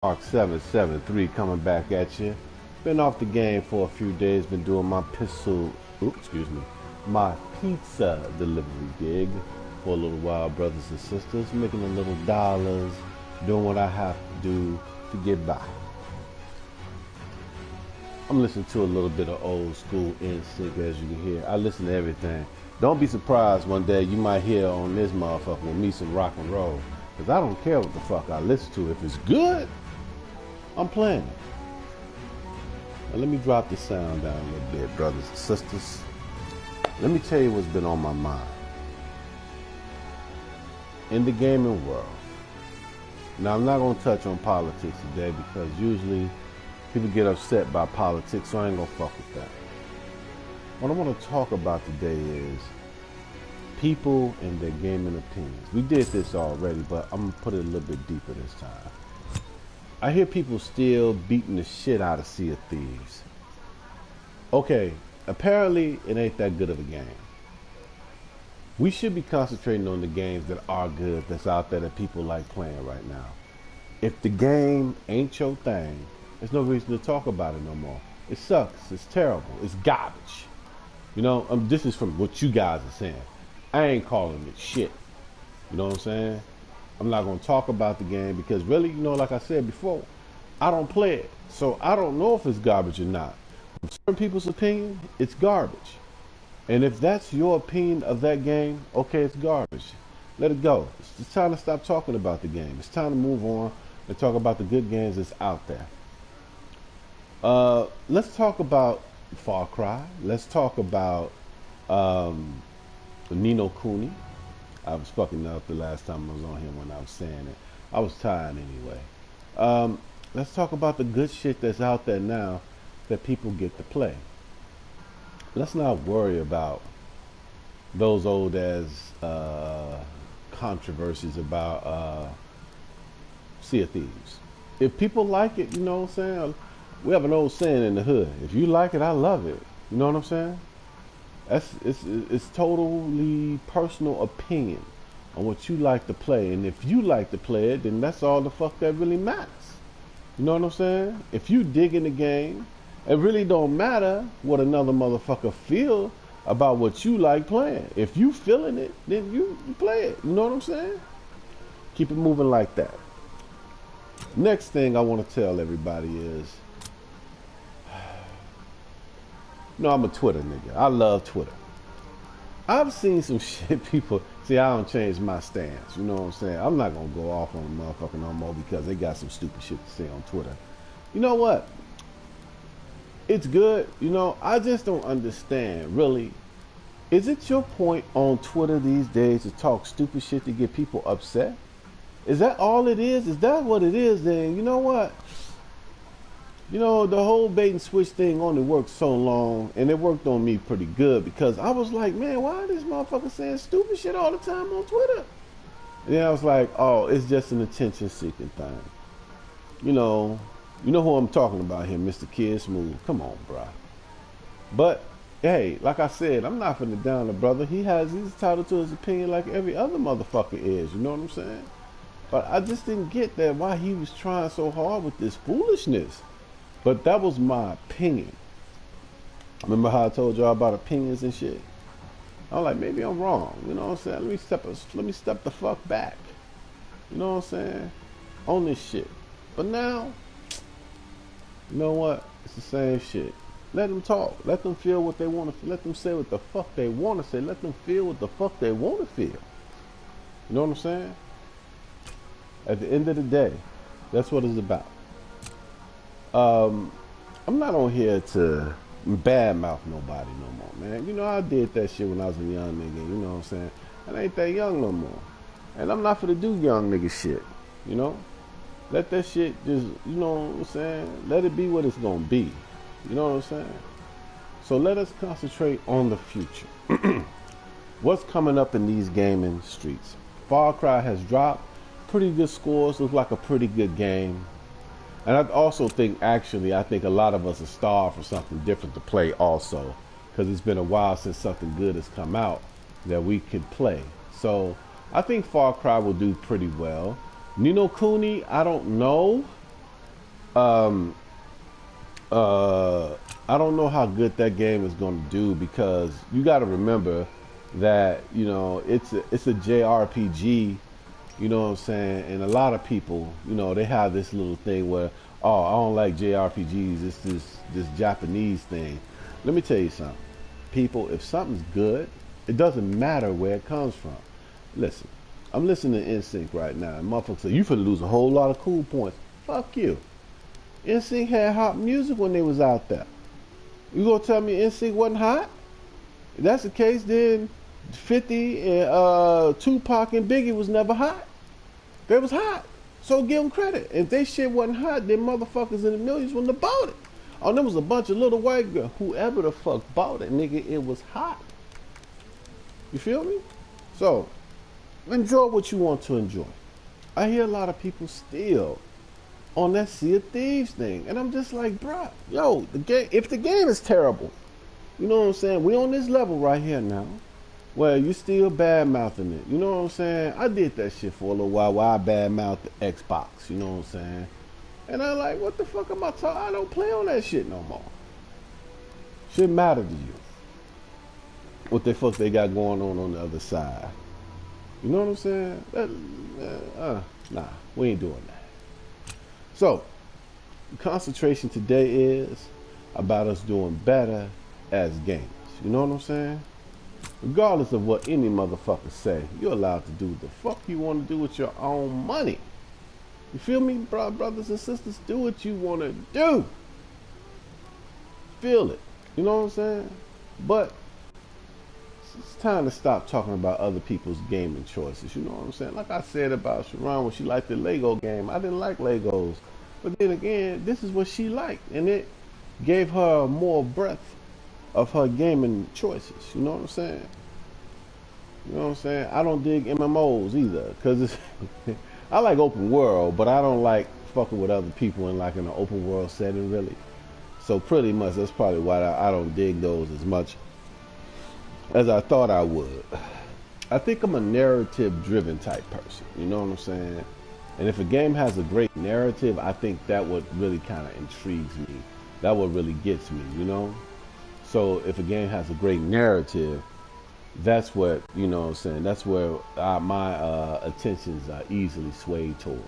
bigmark773 coming back at you. Been off the game for a few days, been doing my my pizza delivery gig for a little while, brothers and sisters, making a little dollars, doing what I have to do to get by. I'm listening to a little bit of old school NSYNC, as you can hear. I listen to everything. Don't be surprised one day you might hear on this motherfucker with me some rock and roll. Because I don't care what the fuck I listen to. If it's good, I'm playing it. Now let me drop the sound down a little bit, brothers and sisters. Let me tell you what's been on my mind. In the gaming world. Now I'm not going to touch on politics today because usually people get upset by politics, so I ain't going to fuck with that. What I want to talk about today is people and their gaming opinions. We did this already, but I'm going to put it a little bit deeper this time. I hear people still beating the shit out of Sea of Thieves. Okay, apparently it ain't that good of a game. We should be concentrating on the games that are good, that's out there that people like playing right now. If the game ain't your thing, there's no reason to talk about it no more. It sucks, it's terrible, it's garbage. You know, this is from what you guys are saying. I ain't calling it shit. You know what I'm saying? I'm not going to talk about the game because really, you know, like I said before, I don't play it. So I don't know if it's garbage or not. From certain people's opinion, it's garbage. And if that's your opinion of that game, okay, it's garbage. Let it go. It's time to stop talking about the game. It's time to move on and talk about the good games that's out there. Let's talk about Far Cry. Let's talk about Nino Cooney. I was fucking up the last time I was on here when I was saying it. I was tired anyway. Let's talk about the good shit that's out there now that people get to play. Let's not worry about those old as controversies about Sea of Thieves. If people like it, you know what I'm saying? We have an old saying in the hood. If you like it, I love it. You know what I'm saying? It's totally personal opinion on what you like to play. And if you like to play it, then that's all the fuck that really matters. You know what I'm saying? If you dig in the game, it really don't matter what another motherfucker feel about what you like playing. If you feeling it, then you play it. You know what I'm saying? Keep it moving like that. Next thing I want to tell everybody is, no, I'm a Twitter nigga. I love Twitter. I've seen some shit people, see, I don't change my stance. You know what I'm saying? I'm not going to go off on a motherfucker no more because they got some stupid shit to say on Twitter. You know what? It's good. You know, I just don't understand, really. Is it your point on Twitter these days to talk stupid shit to get people upset? Is that all it is? Is that what it is then? You know what? You know, the whole bait and switch thing only worked so long, and it worked on me pretty good because I was like, man, why are this motherfucker saying stupid shit all the time on Twitter? And then I was like, oh, it's just an attention-seeking thing. You know who I'm talking about here, Mr. Kid Smooth. Come on, bruh. But, hey, like I said, I'm not finna down the brother. He's entitled to his opinion like every other motherfucker is. You know what I'm saying? But I just didn't get that why he was trying so hard with this foolishness. But that was my opinion. Remember how I told y'all about opinions and shit? I'm like, maybe I'm wrong. You know what I'm saying? Let me step the fuck back. You know what I'm saying? On this shit. But now, you know what? It's the same shit. Let them talk. Let them feel what they want to feel. Let them say what the fuck they want to say. Let them feel what the fuck they want to feel. You know what I'm saying? At the end of the day, that's what it's about. I'm not on here to badmouth nobody no more, man. You know, I did that shit when I was a young nigga, you know what I'm saying? I ain't that young no more. And I'm not finna do young nigga shit, you know? Let that shit just, you know what I'm saying? Let it be what it's gonna be. You know what I'm saying? So let us concentrate on the future. What's coming up in these gaming streets? Far Cry has dropped. Pretty good scores, looks like a pretty good game. And I also think, I think a lot of us are starved for something different to play also. Because it's been a while since something good has come out that we could play. So I think Far Cry will do pretty well. Nino Cooney, I don't know. Um, I don't know how good that game is going to do because you got to remember that it's a JRPG. You know what I'm saying? And a lot of people, they have this little thing where, oh, I don't like JRPGs. It's this Japanese thing. Let me tell you something. People, if something's good, it doesn't matter where it comes from. Listen, I'm listening to NSYNC right now, and motherfuckers say, you finna lose a whole lot of cool points. Fuck you. NSYNC had hot music when they was out there. You gonna tell me NSYNC wasn't hot? If that's the case, then 50 and Tupac and Biggie was never hot. They was hot. So give them credit. If they shit wasn't hot, then motherfuckers in the millions wouldn't have bought it. Oh, there was a bunch of little white girls. Whoever the fuck bought it, nigga, it was hot. You feel me? So, enjoy what you want to enjoy. I hear a lot of people still on that Sea of Thieves thing. And I'm just like, bruh, yo, if the game is terrible, you know what I'm saying? We on this level right here now where you still bad-mouthing it. You know what I'm saying? I did that shit for a little while I bad-mouthed the Xbox. You know what I'm saying? And I'm like, what the fuck am I talking? I don't play on that shit no more. Shouldn't matter to you. What the fuck they got going on the other side. You know what I'm saying? Nah, we ain't doing that. So, concentration today is about us doing better as gamers. You know what I'm saying? Regardless of what any motherfucker say, you're allowed to do what the fuck you want to do with your own money. You feel me, brothers and sisters? Do what you want to do. Feel it. You know what I'm saying? But it's time to stop talking about other people's gaming choices. You know what I'm saying? Like I said about Sharon when she liked the Lego game. I didn't like Legos. But then again, this is what she liked. And it gave her more breadth of her gaming choices. You know what I'm saying? You know what I'm saying? I don't dig MMOs either. Because it's I like open world, but I don't like fucking with other people in like an open world setting, really. So pretty much that's probably why I don't dig those as much as I thought I would. I think I'm a narrative driven type person. You know what I'm saying? And if a game has a great narrative, I think that would really kind of intrigues me. That what really gets me, you know? So if a game has a great narrative, that's what, you know what I'm saying, that's where my attentions are easily swayed towards.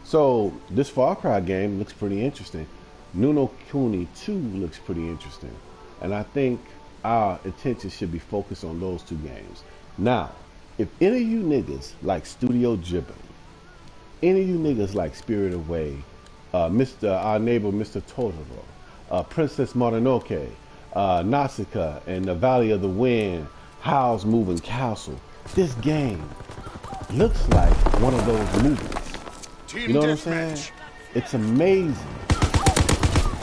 So this Far Cry game looks pretty interesting. Ni no Kuni 2 looks pretty interesting. And I think our attention should be focused on those two games. Now, if any of you niggas like Studio Ghibli, any of you niggas like Spirit Away, our neighbor Mr. Totoro, Princess Mononoke, Nausicaa, and the Valley of the Wind, Howl's Moving Castle, this game looks like one of those movies. You know what I'm saying? It's amazing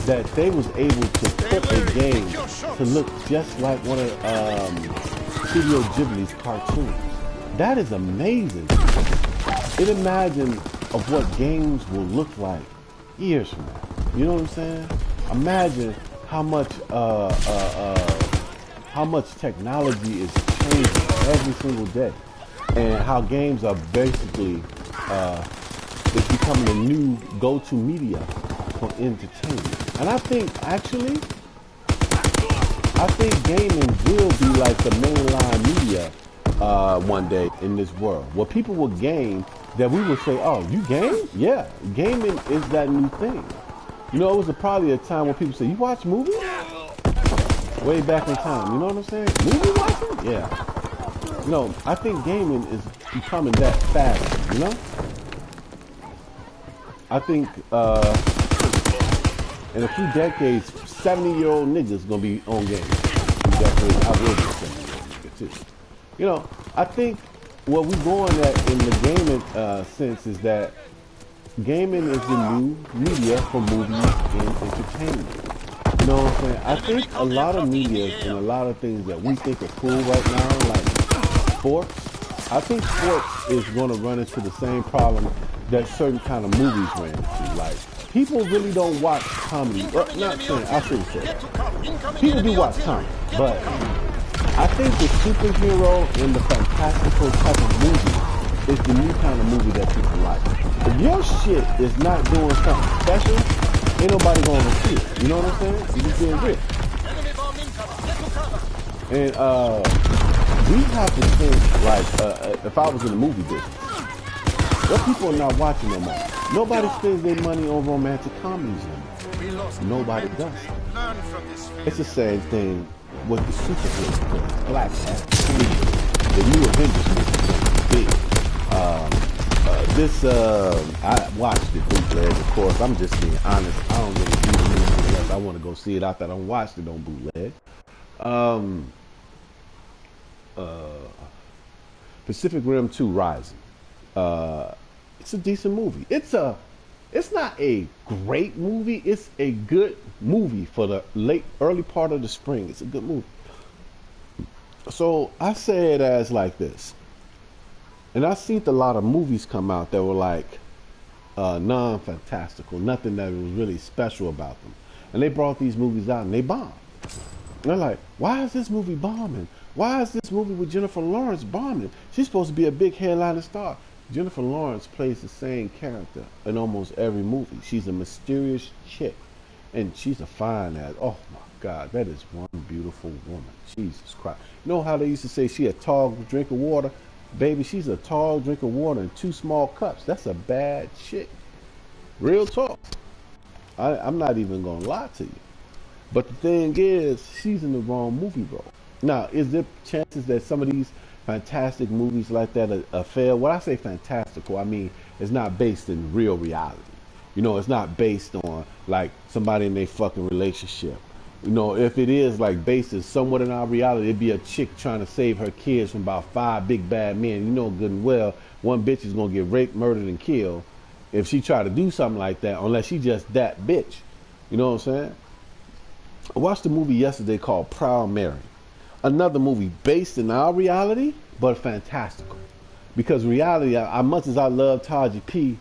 that they was able to put a game to look just like one of Studio Ghibli's cartoons. That is amazing. It imagine of what games will look like years from now. You know what I'm saying? Imagine how much technology is changing every single day, and how games are basically it's becoming a new go-to media for entertainment. And I think gaming will be like the mainline media one day in this world, where people will game that we would say, oh, you game? Yeah, gaming is that new thing. You know, it was probably a time when people say, you watch movies? Way back in time, you know what I'm saying? Movie watching? Yeah. No, I think gaming is becoming that fast, you know? I think in a few decades, 70-year-old niggas gonna be on games. Definitely, I will be a 70-year-old nigga too. You know, I think what we're going at in the gaming sense is that gaming is the new media for movies and entertainment. You know what I'm saying? I think a lot of media and a lot of things that we think are cool right now, like sports, I think sports is going to run into the same problem that certain kind of movies ran into. Like, people really don't watch comedy. Well, not saying, I shouldn't say that. People do watch comedy, but I think the superhero and the fantastical type of movie is the new kind of movie that people like. If your shit is not doing something special, ain't nobody gonna see it. You know what I'm saying? You just being rich. And we have to think like if I was in the movie business, what people are not watching no more. Nobody spends their money on romantic comedies no more. Nobody does. It's the same thing with the superheroes. Black Panther, the new Avengers movie, big. I watched it bootleg, of course. I'm just being honest. I don't really do the movie unless I want to go see it after I done watched it on bootleg. Pacific Rim 2 Rising. It's a decent movie. It's not a great movie. It's a good movie for the early part of the spring. It's a good movie. So I say it as like this. And I've seen a lot of movies come out that were like non-fantastical, nothing that was really special about them. And they brought these movies out and they bombed. And they're like, why is this movie bombing? Why is this movie with Jennifer Lawrence bombing? She's supposed to be a big headliner star. Jennifer Lawrence plays the same character in almost every movie. She's a mysterious chick. And she's a fine ass. Oh my God, that is one beautiful woman. Jesus Christ. You know how they used to say she a tall drink of water? Baby, she's a tall drink of water in 2 small cups. That's a bad chick. Real talk. I'm not even going to lie to you. But the thing is, she's in the wrong movie role. Now, is there chances that some of these fantastic movies like that are fail? When I say fantastical, I mean it's not based in real reality. You know, it's not based on like somebody in their fucking relationship. You know, if it is like based in somewhat in our reality, it'd be a chick trying to save her kids from about 5 big bad men. You know good and well, one bitch is gonna get raped, murdered, and killed if she try to do something like that, unless she just that bitch. You know what I'm saying? I watched a movie yesterday called Proud Mary. Another movie based in our reality, but fantastical. Because reality, as much as I love Taji P,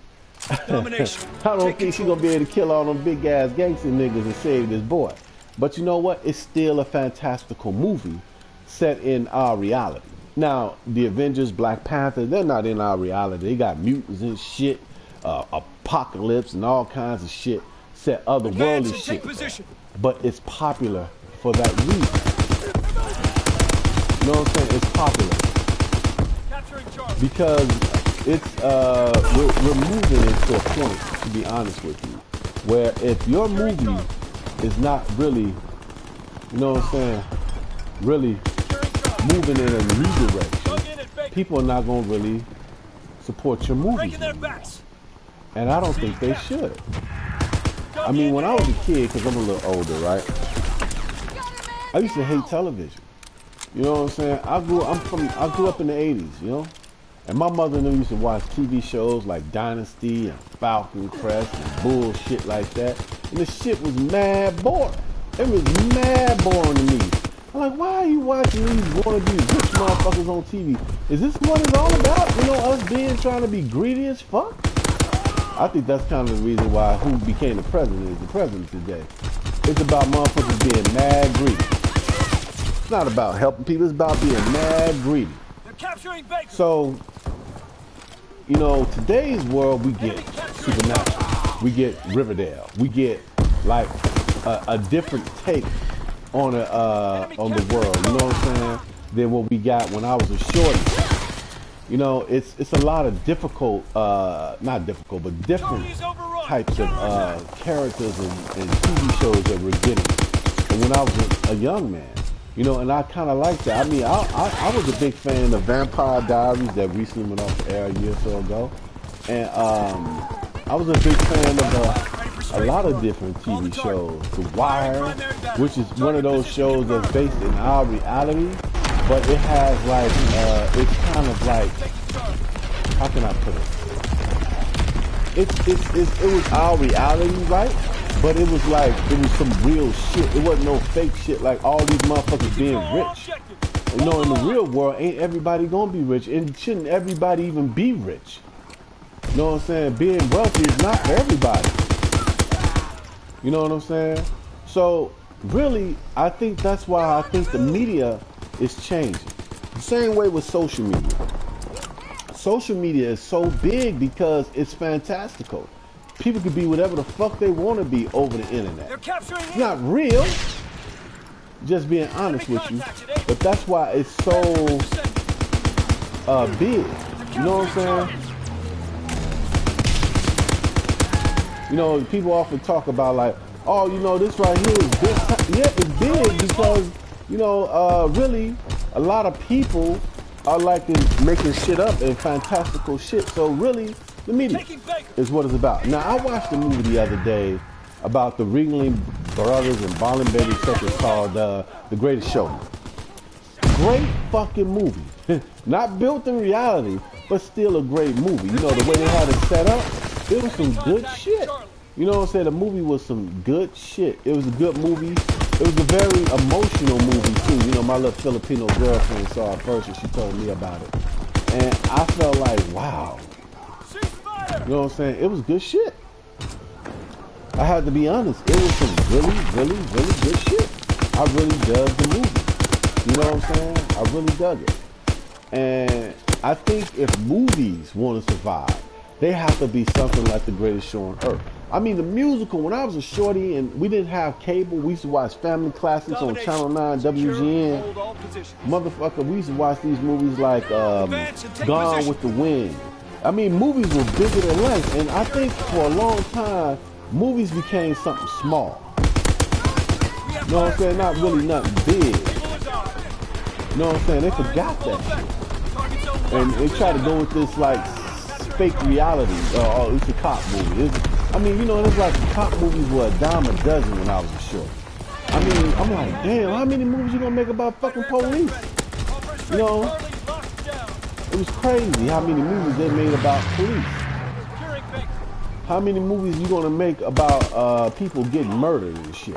I don't think she's gonna be able to kill all them big ass gangster niggas and save this boy. But you know what? It's still a fantastical movie set in our reality. Now, the Avengers, Black Panther, they're not in our reality. They got mutants and shit, apocalypse and all kinds of shit, set otherworldly shit. But it's popular for that reason. You know what I'm saying? It's popular because it's we're moving it to a point, to be honest with you, where if your movie is not really, you know what I'm saying, really moving in a new direction, people are not going to really support your movies anymore. And I don't think they should. I mean, when I was a kid, because I'm a little older, right, I used to hate television. You know what I'm saying? I grew up in the 80s, you know? And my mother and them used to watch TV shows like Dynasty and Falcon Crest and bullshit like that. And the shit was mad boring. It was mad boring to me. I'm like, why are you watching these wannabe rich motherfuckers on TV? Is this what it's all about? You know, us trying to be greedy as fuck? I think that's kind of the reason why who became the president is the president today. It's about motherfuckers being mad greedy. It's not about helping people, it's about being mad greedy. So, you know, today's world, we get Supernatural, we get Riverdale, we get like a different take on the world, you know what I'm saying, than what we got when I was a shorty. You know, it's a lot of difficult, not difficult, but different types of characters and TV shows that we're getting. And when I was a young man, you know, and I kind of like that. I mean, I was a big fan of Vampire Diaries that recently went off the air a year or so ago. And I was a big fan of a lot of different TV shows. The Wire, which is one of those shows that's based in our reality, but it has like, it's kind of like, how can I put it? It was our reality, right? But it was like, it was some real shit. It wasn't no fake shit like all these motherfuckers being rich. You know, in the real world, ain't everybody gonna be rich, and shouldn't everybody even be rich? You know what I'm saying? Being wealthy is not for everybody. You know what I'm saying? So, really, I think that's why I think the media is changing. The same way with social media. social media is so big because it's fantastical. People can be whatever the fuck they want to be over the internet. It's not real. Just being honest with you. But that's why it's so big. You know what I'm saying? You know, people often talk about like, oh, you know, this right here is big. Yeah, it's big because, you know, really, a lot of people are like making shit up and fantastical shit. So really, the media is what it's about. Now, I watched a movie the other day about the Ringling Brothers and Ballin' Baby Circus called The Greatest Showman. Great fucking movie. Not built in reality, but still a great movie. You know, the way they had it set up, it was some good shit. You know what I'm saying? The movie was some good shit. It was a good movie. It was a very emotional movie too. You know, my little Filipino girlfriend saw it first and she told me about it. And I felt like, wow. You know what I'm saying? It was good shit. I had to be honest. It was some really, really, really good shit. I really dug the movie. You know what I'm saying? I really dug it. And I think if movies want to survive, they have to be something like The Greatest Show on Earth. I mean, the musical, when I was a shorty and we didn't have cable, we used to watch family classics on Channel 9, WGN. Motherfucker, we used to watch these movies like Gone with the Wind. I mean, movies were bigger than life. And I think for a long time, movies became something small. You know what I'm saying? Not really nothing big. You know what I'm saying? They forgot that shit. And they try to go with this like fake reality. Oh, it's a cop movie. I mean, you know, it's like cop movies were a dime a dozen when I was a short. I mean, I'm like, damn, how many movies you gonna make about fucking police? You know? It was crazy how many movies they made about police. How many movies you gonna make about people getting murdered and shit?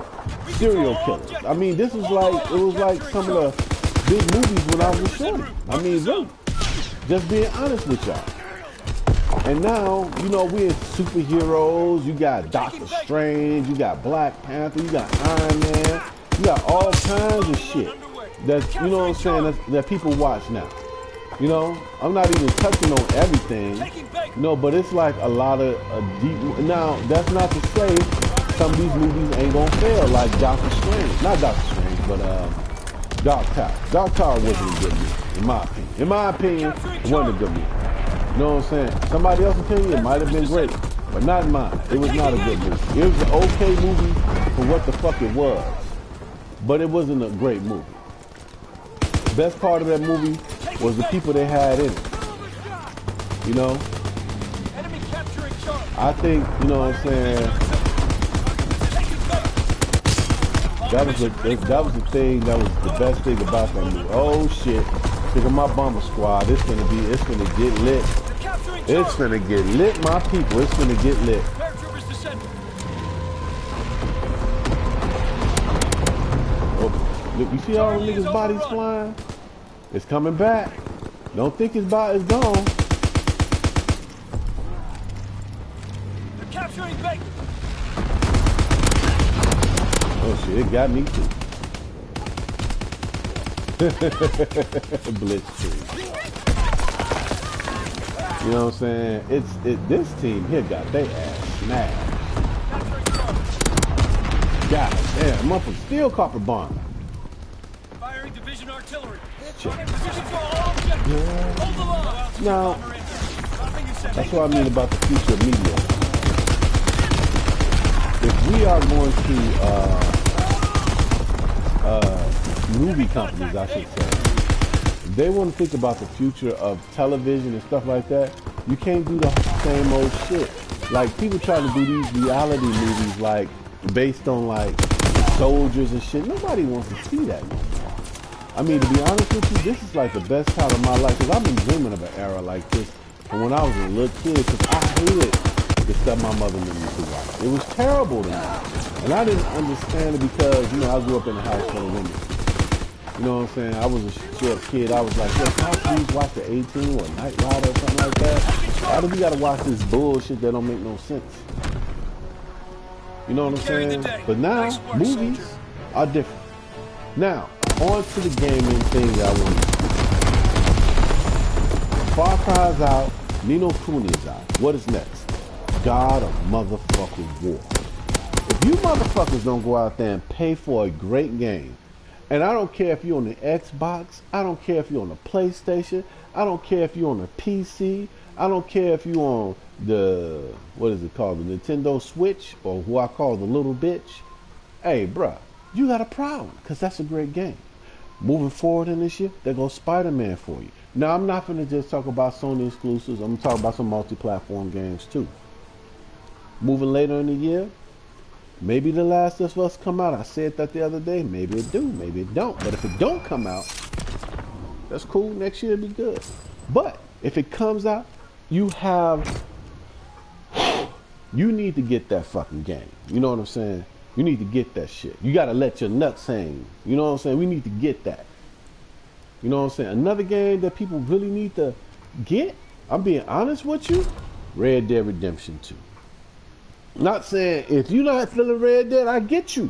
Serial killers. I mean, this was like, it was like some of the big movies when I was a shorty. I mean, really. Just being honest with y'all. And now, you know, we're superheroes. You got Doctor Strange. You got Black Panther. You got Iron Man. You got all kinds of shit that, you know what I'm saying, that people watch now. You know, I'm not even touching on everything. No, but it's like a lot of deep. Now, that's not to say some of these movies ain't gonna fail, like Doctor Strange. Not Doctor Strange, but Dark Tower. Dark Tower wasn't a good movie, in my opinion. In my opinion, it wasn't a good movie. You know what I'm saying? Somebody else's opinion, it might have been great, but not mine. It was not a good movie. It was an okay movie for what the fuck it was, but it wasn't a great movie. The best part of that movie was the people they had in it. You know? I think, you know what I'm saying, that was the thing, that was the best thing about that movie. Oh shit. Look at my bomber squad. It's gonna get lit. It's gonna get lit, my people. It's gonna get lit. Oh, look, you see all the niggas' bodies flying? It's coming back. Don't think his body is gone. They're capturing Baker. Oh shit, it got me too. Blitzkrieg. You know what I'm saying? This team here got their ass smashed. God damn, motherfucker still copper bomb. Firing division artillery. Check. Hold the line. Now, that's what I mean about the future of media. If we are going to movie companies, I should say, if they want to think about the future of television and stuff like that, you can't do the same old shit. Like, people try to do these reality movies, like, based on, like, soldiers and shit. Nobody wants to see that anymore. I mean, to be honest with you, this is, like, the best time of my life, because I've been dreaming of an era like this from when I was a little kid, because I hated the stuff my mother made me to watch. It was terrible to me. And I didn't understand it because, you know, I grew up in a house full of women. You know what I'm saying? I was a short kid. I was like, yo, can I please watch the 18 or Night Rider or something like that? Why do we gotta watch this bullshit that don't make no sense? You know what I'm saying? But now, movies are different. Now, on to the gaming thing that I want to do. Far Cry's out. Nino Kuni's out. What is next? God of motherfucking war. If you motherfuckers don't go out there and pay for a great game, and I don't care if you're on the Xbox, I don't care if you're on the PlayStation, I don't care if you're on the PC, I don't care if you're on the, what is it called, the Nintendo Switch, or who I call the little bitch. Hey, bruh, you got a problem, because that's a great game. Moving forward in this year, there goes Spider-Man for you. Now, I'm not going to just talk about Sony exclusives. I'm going to talk about some multi-platform games, too. Moving later in the year, maybe The Last of Us come out. I said that the other day. Maybe it do, maybe it don't. But if it don't come out, that's cool. Next year it'll be good. But if it comes out, you need to get that fucking game. You know what I'm saying? You need to get that shit. You got to let your nuts hang. You know what I'm saying? We need to get that. You know what I'm saying? Another game that people really need to get, I'm being honest with you, Red Dead Redemption 2. Not saying if you're not feeling Red Dead, I get you.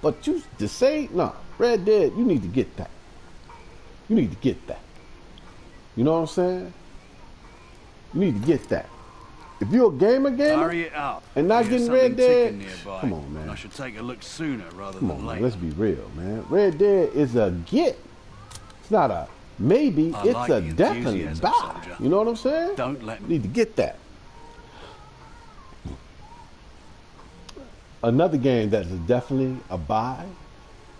But you just say, no, Red Dead, you need to get that. You need to get that. You know what I'm saying? You need to get that. If you're a gamer and not getting Red Dead, come on, man. I should take a look sooner rather Come than on, later. man, let's be real, man. Red Dead is a get. It's not a maybe. It's like a the definite enthusiasm, buy. soldier. You know what I'm saying? Don't let me. Need to get that. Another game that is definitely a buy.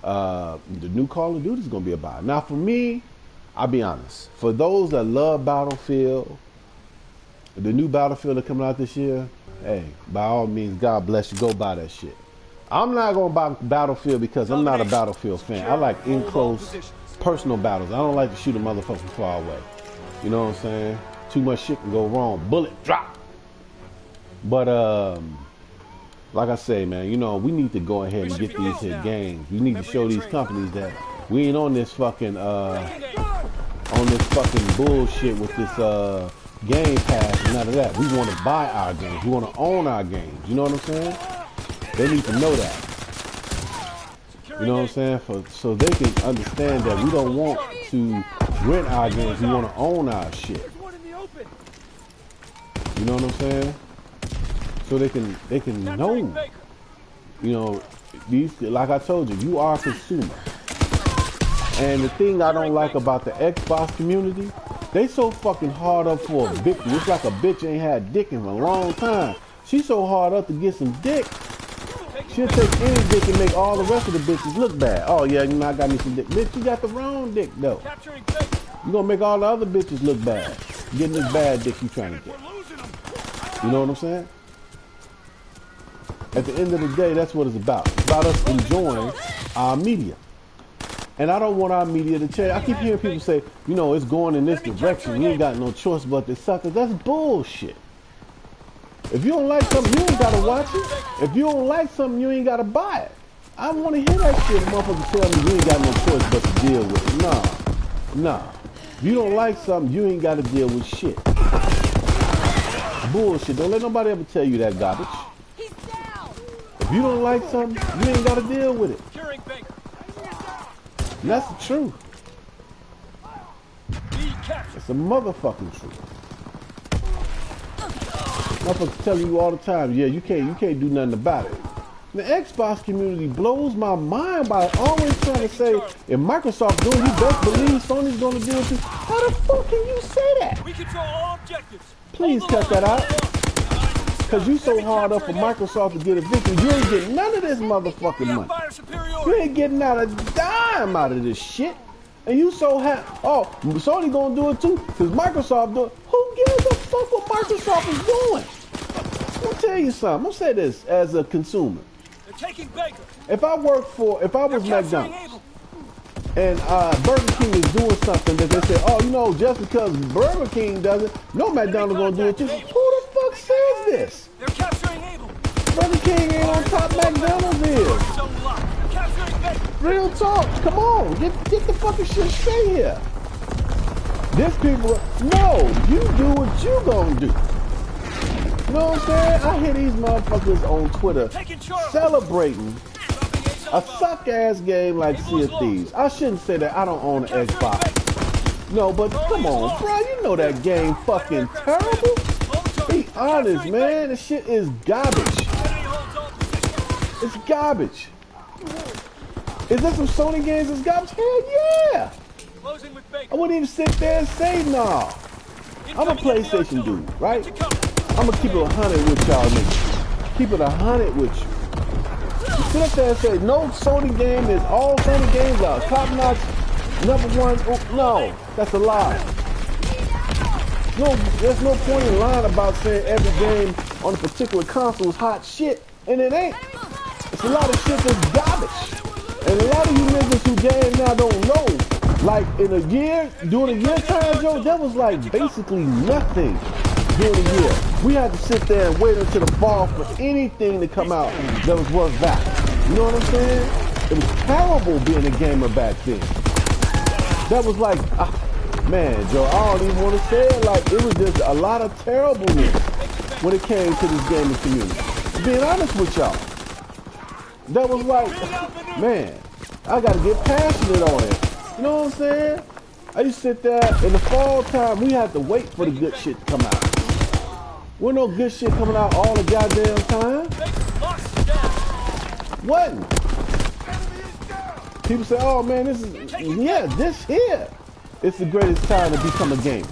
The new Call of Duty is going to be a buy. Now, for me, I'll be honest. For those that love Battlefield, the new Battlefield that's coming out this year, hey, by all means, God bless you. Go buy that shit. I'm not going to buy Battlefield because I'm not a Battlefield fan. I like in-close, personal battles. I don't like to shoot a motherfucker far away. You know what I'm saying? Too much shit can go wrong. Bullet drop. But, like I say, man, you know, we need to go ahead and get these hit games. We need to show these companies that we ain't on this fucking bullshit with this Game Pass and none of that. We want to buy our games. We want to own our games. You know what I'm saying? They need to know that. You know what I'm saying? So they can understand that we don't want to rent our games. We want to own our shit. You know what I'm saying? So they can know, you know, these, like I told you, you are a consumer. And the thing I don't like about the Xbox community, they so fucking hard up for a victory. It's like a bitch ain't had dick in a long time. She's so hard up to get some dick, she'll take any dick and make all the rest of the bitches look bad. Oh yeah, you know, I got me some dick. Bitch, you got the wrong dick though. You gonna make all the other bitches look bad. Getting this bad dick you trying to get. You know what I'm saying? At the end of the day, that's what it's about. It's about us enjoying our media. And I don't want our media to change. I keep hearing people say, you know, it's going in this direction. We ain't got no choice but to suck it. That's bullshit. If you don't like something, you ain't got to watch it. If you don't like something, you ain't got to buy it. I want to hear that shit. Motherfucker tell me you ain't got no choice but to deal with it. Nah. If you don't like something, you ain't got to deal with shit. Bullshit. Don't let nobody ever tell you that garbage. If you don't like something, you ain't got to deal with it. And that's the truth. It's a motherfucking truth. Motherfuckers telling you all the time, yeah, you can't do nothing about it. The Xbox community blows my mind by always trying to say, if Microsoft doing, you best believe Sony's gonna do it too. How the fuck can you say that? We control all objectives. Please cut that out. Cause you so hard up for Microsoft to get a victory, you ain't getting none of this motherfucking money. You ain't getting out a dime out of this shit. And you so happy. Oh, Sony gonna do it too, cause Microsoft do it. Who gives a fuck what Microsoft is doing? I'm gonna tell you something. I'm gonna say this as a consumer. They're taking Baker. If I was McDonald's and Burger King is doing something that they say, oh, you know, just because Burger King does it, no McDonald's gonna do it too. Who the fuck says this? They're capturing Abel. Burger King ain't on top, McDonald's is. Real talk, come on, get the fucking shit straight here. This people, no, you do what you gonna do. You know what I'm saying? I hear these motherfuckers on Twitter celebrating a suck-ass game like Sea of Thieves. I shouldn't say that. I don't own an Xbox. No, but come on, bro. You know that game fucking terrible. Be honest, man. This shit is garbage. It's garbage. Is there some Sony games that's garbage? Hell yeah. I wouldn't even sit there and say nah. I'm a PlayStation dude, right? I'm gonna keep it 100 with y'all niggas. Keep it 100 with you. You sit up there and say no Sony game is all Sony games are top notch, #1. Oh, no, that's a lie. No, there's no point in lying about saying every game on a particular console is hot shit, and it ain't. It's a lot of shit that's garbage. And a lot of you niggas who game now don't know. Like in a year, during a year time, Joe, that was like basically nothing during a year. We had to sit there and wait until the fall for anything to come out that was worth that. You know what I'm saying? It was terrible being a gamer back then. That was like, man, Joe, I don't even want to say it. Like, it was just a lot of terribleness when it came to this gaming community. Being honest with y'all. That was like, man, I gotta get passionate on it. You know what I'm saying? I used to sit there in the fall time, we had to wait for the good shit to come out. Wasn't no good shit coming out all the goddamn time. Wasn't. People say, oh man, this here. It's the greatest time to become a gamer.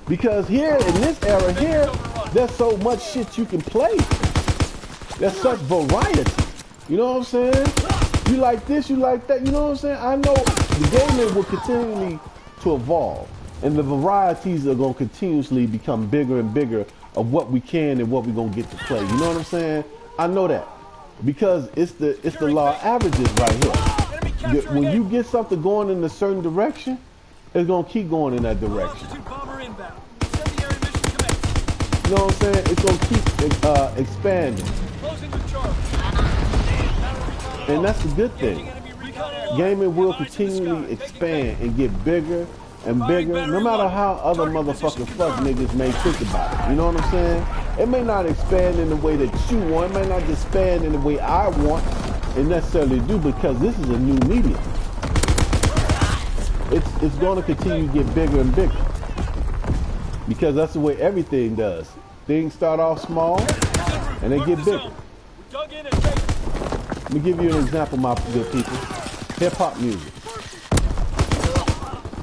Because here, in this era here, there's so much shit you can play. There's such variety. You know what I'm saying? You like this, you like that, you know what I'm saying? I know the gaming will continually to evolve, and the varieties are going to continuously become bigger and bigger of what we can and what we're going to get to play. You know what I'm saying? I know that because it's the law of averages right here. When you get something going in a certain direction, it's going to keep going in that direction. You know what I'm saying? It's going to keep expanding. And that's the good thing. Gaming will continually expand and get bigger and bigger, no matter how other motherfucking fuck niggas may think about it. You know what I'm saying? It may not expand in the way that you want. It may not expand in the way I want and necessarily do, because this is a new medium. It's going to continue to get bigger and bigger, because that's the way everything does. Things start off small and they get bigger. Let me give you an example, my good people. Hip-hop music.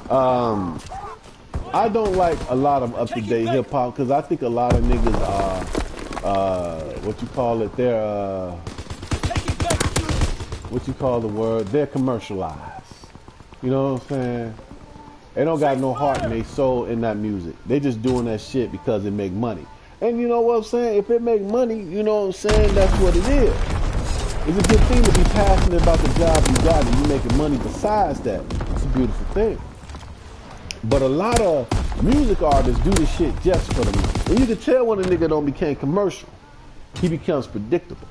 I don't like a lot of up-to-date hip-hop because I think a lot of niggas are, what you call it, they're, what you call the word, they're commercialized. You know what I'm saying? They don't got no heart in their soul in that music. They just doing that shit because it make money. And you know what I'm saying? If it make money, you know what I'm saying? That's what it is. It's a good thing to be passionate about the job you got and you making money besides that. It's a beautiful thing. But a lot of music artists do this shit just for the money. And you can tell when a nigga don't become commercial. He becomes predictable.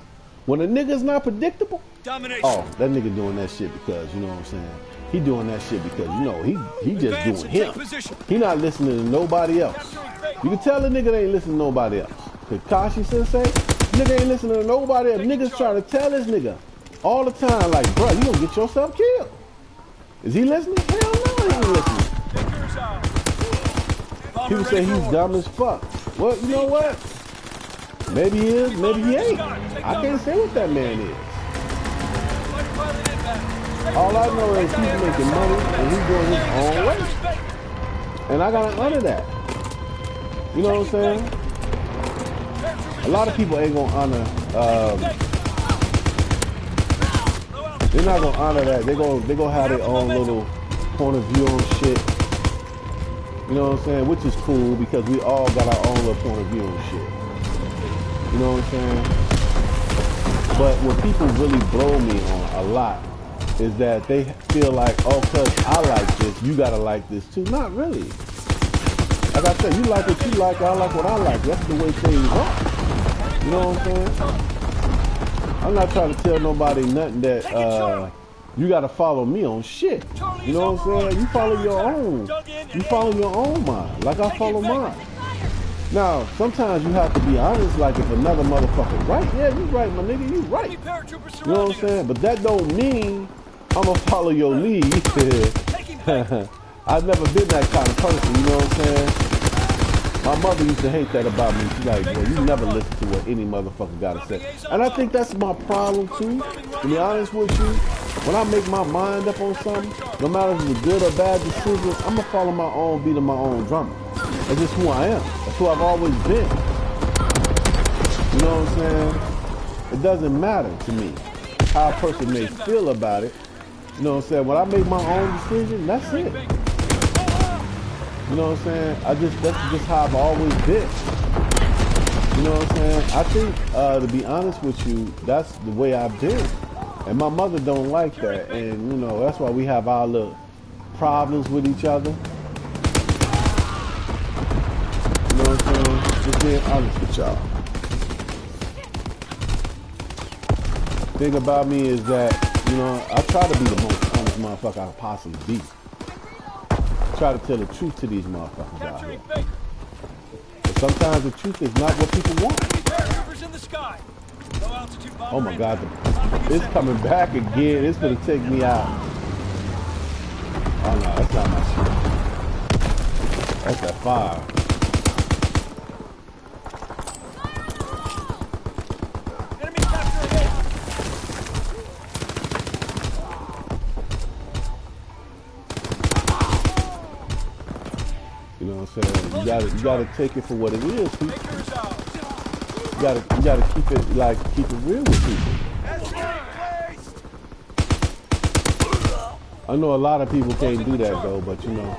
When a nigga's not predictable, oh, that nigga doing that shit because, you know what I'm saying? He doing that shit because, you know, he just doing him. He not listening to nobody else. You can tell the nigga ain't listening to nobody else. Kakashi Sensei, nigga ain't listening to nobody else. Niggas trying to tell this nigga all the time, like, bro, you gonna get yourself killed. Is he listening? Hell no, he ain't listening. People say he's dumb as fuck. Well, you know what? Maybe he is, maybe he ain't. I can't say what that man is. All I know is he's making money and he's doing his own way. And I gotta honor that. You know what I'm saying? A lot of people ain't gonna honor, they're not gonna honor that. They gonna have their own little point of view on shit. You know what I'm saying? Which is cool because we all got our own little point of view on shit. You know what I'm saying? But what people really blow me on a lot is that they feel like, oh, cause I like this, you gotta like this too. Not really. Like I said, you like what you like, I like what I like. That's the way things are. You know what I'm saying? I'm not trying to tell nobody nothing that you gotta follow me on shit. You know what I'm saying? You follow your own. You follow your own mind, like I follow mine. Now, sometimes you have to be honest, like if another motherfucker right, yeah, you right, my nigga, you right. You know what I'm saying? But that don't mean I'm gonna follow your lead. I've never been that kind of person, you know what I'm saying? My mother used to hate that about me. She's like, well, you never listen to what any motherfucker gotta say. And I think that's my problem too, to be honest with you. When I make my mind up on something, no matter if it's a good or bad decision, I'm gonna follow my own beat of my own drummer. That's just who I am. That's who I've always been. You know what I'm saying? It doesn't matter to me how a person may feel about it. You know what I'm saying? When I make my own decision, that's it. You know what I'm saying? That's just how I've always been. You know what I'm saying? I think, to be honest with you, that's the way I've been. And my mother don't like that. And, you know, that's why we have our little problems with each other. You know what I'm saying? Just being honest with y'all. Thing about me is that, you know, I try to be the most honest motherfucker I can possibly be. Try to tell the truth to these motherfuckers out here. But sometimes the truth is not what people want. Oh my God, it's coming back again. It's gonna take me out. Oh no, that's not my shit. That's that fire. You know what I'm saying? You gotta take it for what it is, people. You gotta keep it real with people. I know a lot of people can't do that though, but you know, a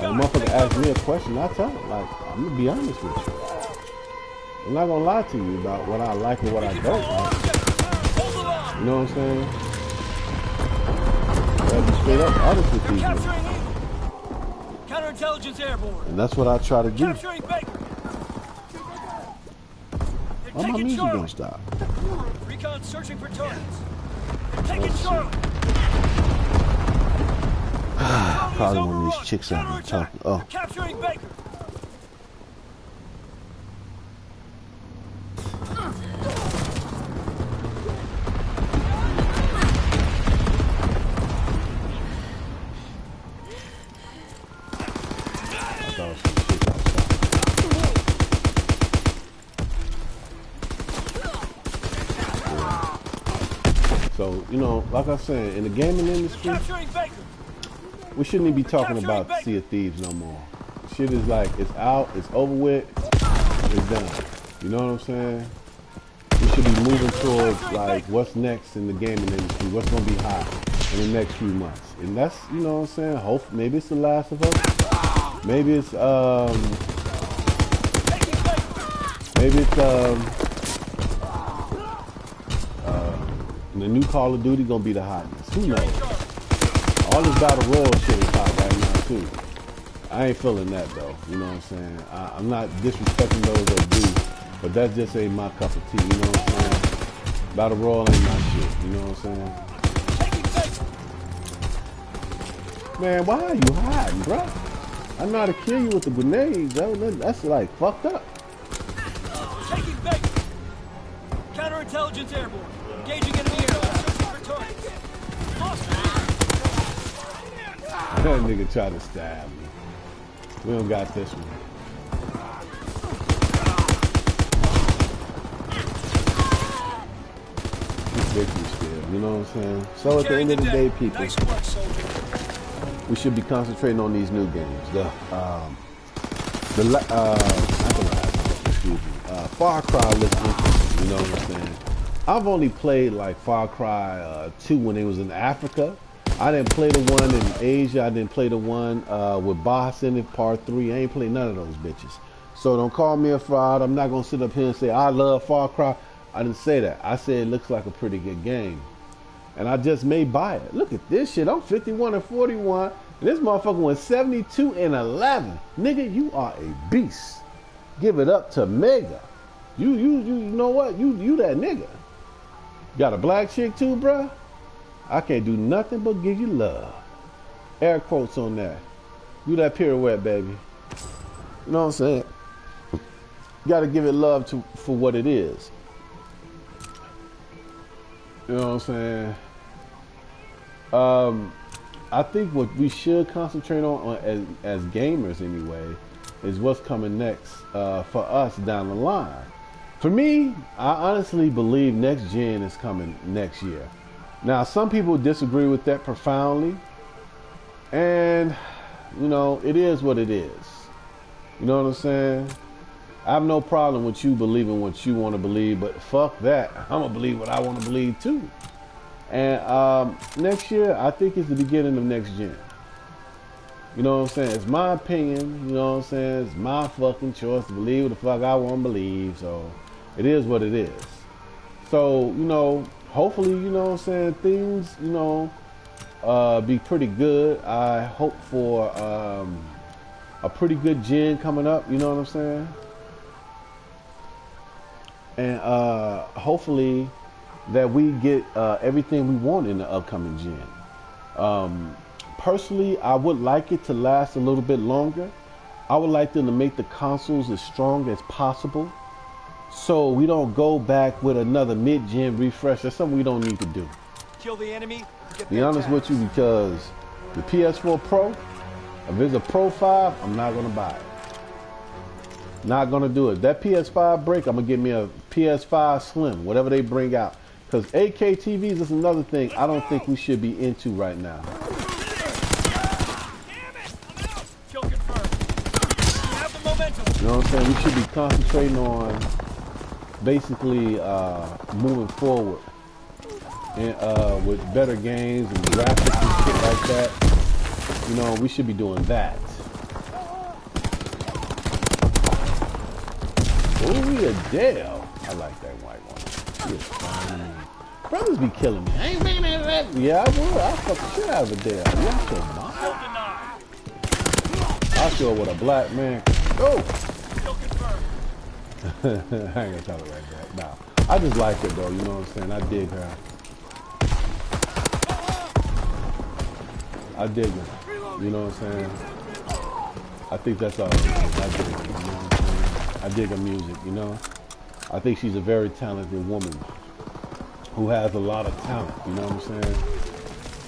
motherfucker asks me a question, I tell him, like, I'm gonna be honest with you. I'm not gonna lie to you about what I like and what I don't like. You know what I'm saying? You gotta be straight up honest with people. Counterintelligence airborne. And that's what I try to do. Capturing Baker. Why my music don't stop? Recon searching for targets. They're taking Charlie. Probably one of these chicks out there talking. Oh. Capturing Baker. So, you know, like I said, in the gaming industry, we shouldn't even be talking about Sea of Thieves no more. Shit is like, it's out, it's over with, it's done. You know what I'm saying? We should be moving towards, like, what's next in the gaming industry, what's going to be hot in the next few months. And that's, you know what I'm saying, hope, maybe it's The Last of Us, maybe it's, the new Call of Duty gonna be the hotness. Who knows? All this battle royale shit is hot right now too. I ain't feeling that though. You know what I'm saying? I'm not disrespecting those that do, but that just ain't my cup of tea. You know what I'm saying? Battle royale ain't my shit. You know what I'm saying? Man, why are you hiding, bro? I know how to kill you with the grenades. That's like fucked up. Taking Baker. Counterintelligence airborne. Engaging enemy aircraft. Searching for targets. That nigga tried to stab me. We don't got this one. It's victory still, you know what I'm saying? So at the end of the day, people, we should be concentrating on these new games. Far Cry looks interesting, you know what I'm saying? I've only played like Far Cry 2 when it was in Africa. I didn't play the one in Asia. I didn't play the one with Boss in it, Part 3. I ain't played none of those bitches. So don't call me a fraud. I'm not going to sit up here and say I love Far Cry. I didn't say that. I said it looks like a pretty good game. And I just may buy it. Look at this shit. I'm 51 and 41. And this motherfucker went 72 and 11. Nigga, you are a beast. Give it up to Mega. You know what? You that nigga. Got a black chick too, bruh? I can't do nothing but give you love. Air quotes on that. Do that pirouette, baby. You know what I'm saying? You gotta give it love for what it is. You know what I'm saying? I think what we should concentrate on as gamers anyway is what's coming next for us down the line. For me, I honestly believe next gen is coming next year. Now, some people disagree with that profoundly, and you know, it is what it is. You know what I'm saying? I have no problem with you believing what you want to believe, but fuck that. I'm gonna believe what I want to believe too. And next year, I think it's the beginning of next gen. You know what I'm saying? It's my opinion. You know what I'm saying? It's my fucking choice to believe what the fuck I want to believe. So it is what it is. So, you know, hopefully, you know what I'm saying, things, you know, be pretty good. I hope for a pretty good gen coming up. You know what I'm saying? And hopefully that we get everything we want in the upcoming gen. Personally, I would like it to last a little bit longer. I would like them to make the consoles as strong as possible so we don't go back with another mid-gen refresh. That's something we don't need to do. Kill the enemy. Be honest with you, because the PS4 Pro, if it's a Pro 5, I'm not going to buy it. Not going to do it. That PS5 break, I'm going to get me a PS5 Slim, whatever they bring out. Because 8K TVs is another thing I don't think we should be into right now. You know what I'm saying? We should be concentrating on basically moving forward and with better games and graphics and shit like that. You know, we should be doing that. Oh, Adele. I like that white one. She is fine. Brothers be killing me. I ain't making that. Yeah, I would. I'll fuck the shit out of Adele. Yeah, your mom. I'll show her with a black man. Go. I ain't gonna tell her like that. Nah. I just like her though, you know what I'm saying? I dig her. I dig her. You know what I'm saying? I think that's all. I dig her, you know what I'm saying? I dig her music, you know? I think she's a very talented woman who has a lot of talent, you know what I'm saying?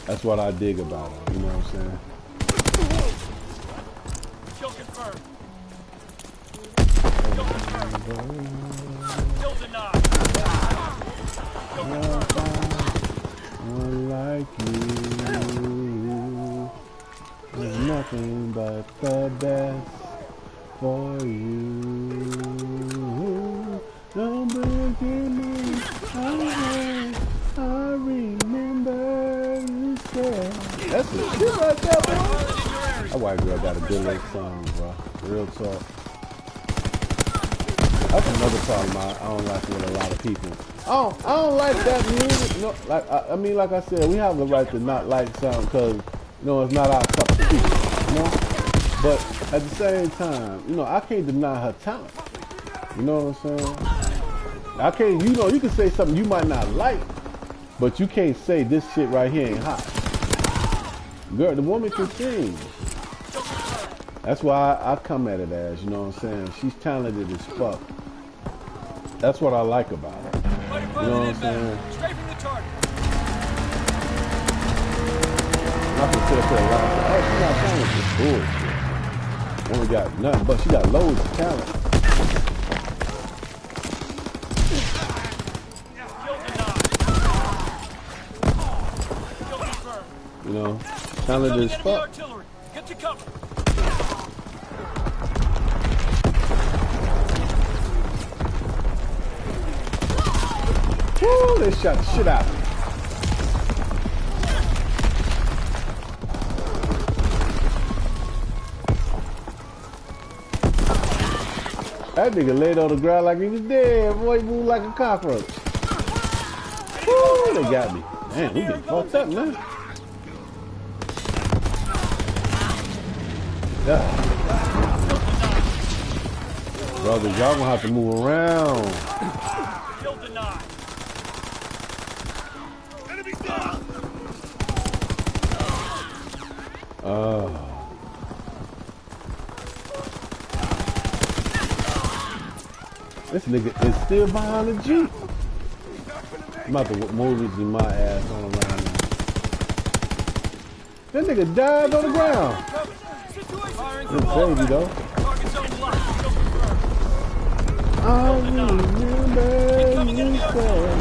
That's what I dig about her, you know what I'm saying? Kill confirmed. Like you, there's nothing but the best for you. Don't break me, I remember you said. That's the shit right there, bro. That white girl got a good little song, bro. Real talk. That's another problem I don't like with a lot of people. I don't like that music. No, like I mean, like I said, we have the right to not like something because, you know, it's not our cup of tea, you know? But at the same time, you know, I can't deny her talent. You know what I'm saying? I can't, you know, you can say something you might not like, but you can't say this shit right here ain't hot. Girl, the woman can sing. That's why I come at it as, you know what I'm saying? She's talented as fuck. That's what I like about her. You know what I'm saying? Straight from the target. I can tell her a lot of, oh, she's not talented. Bullshit. Only got nothing, but she got loads of talent. You know, talented as fuck. Get to cover. Woo, they shot the shit out of me. That nigga laid on the ground like he was dead. Boy, he moved like a cockroach. Woo, they got me. Man, we getting fucked up now. Yeah. Brothers, y'all gonna have to move around. Kill denied. Enemy down. This nigga is still behind the Jeep. I'm about to move this in my ass on around now. That nigga died on the ground. Good baby though. I remember you said.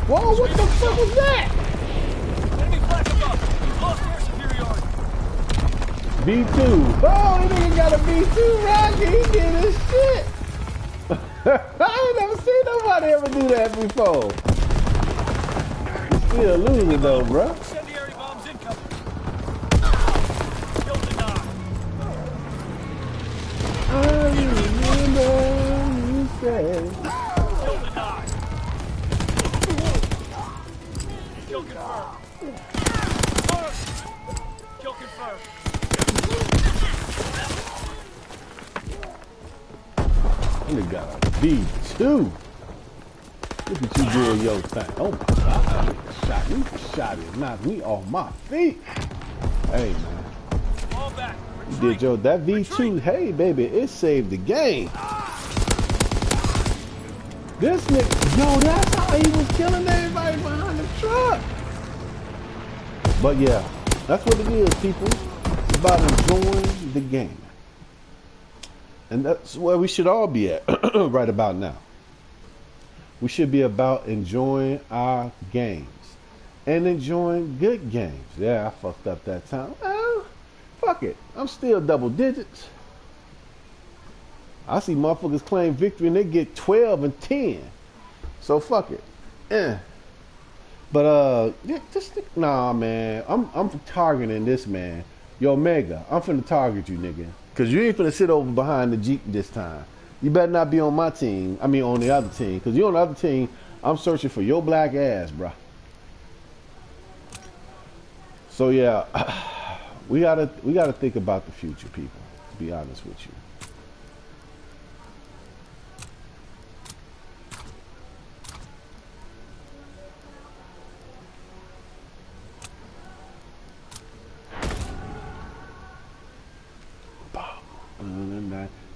Whoa, what the fuck was that? Enemy flag above. We've lost air superiority. B2. Oh, this nigga got a B2 rocket. He did his shit. I ain't never seen nobody ever do that before. You still losing though, bro. Incendiary bombs incoming. Kill denied. I remember you said. Kill denied. Kill confirmed. Kill confirmed. Nigga got a B2. Look at you doing your thing. Oh my God, that nigga shot me, knocked me off my feet. Hey man, Fall back. you did your, that V2, hey baby, it saved the game. This nigga, yo, that's how he was killing everybody behind the truck. But yeah, that's what it is, people. It's about enjoying the game. And that's where we should all be at right about now. We should be about enjoying our games and enjoying good games. Yeah, I fucked up that time. Well, fuck it. I'm still double digits. I see motherfuckers claim victory and they get 12 and 10. So fuck it. But yeah, nah, man. I'm targeting this, man. Yo, Mega, I'm finna target you, nigga. Cause you ain't finna sit over behind the Jeep this time. You better not be on my team. I mean, on the other team. Cause you on the other team, I'm searching for your black ass, bruh. So yeah, we gotta think about the future, people. To be honest with you.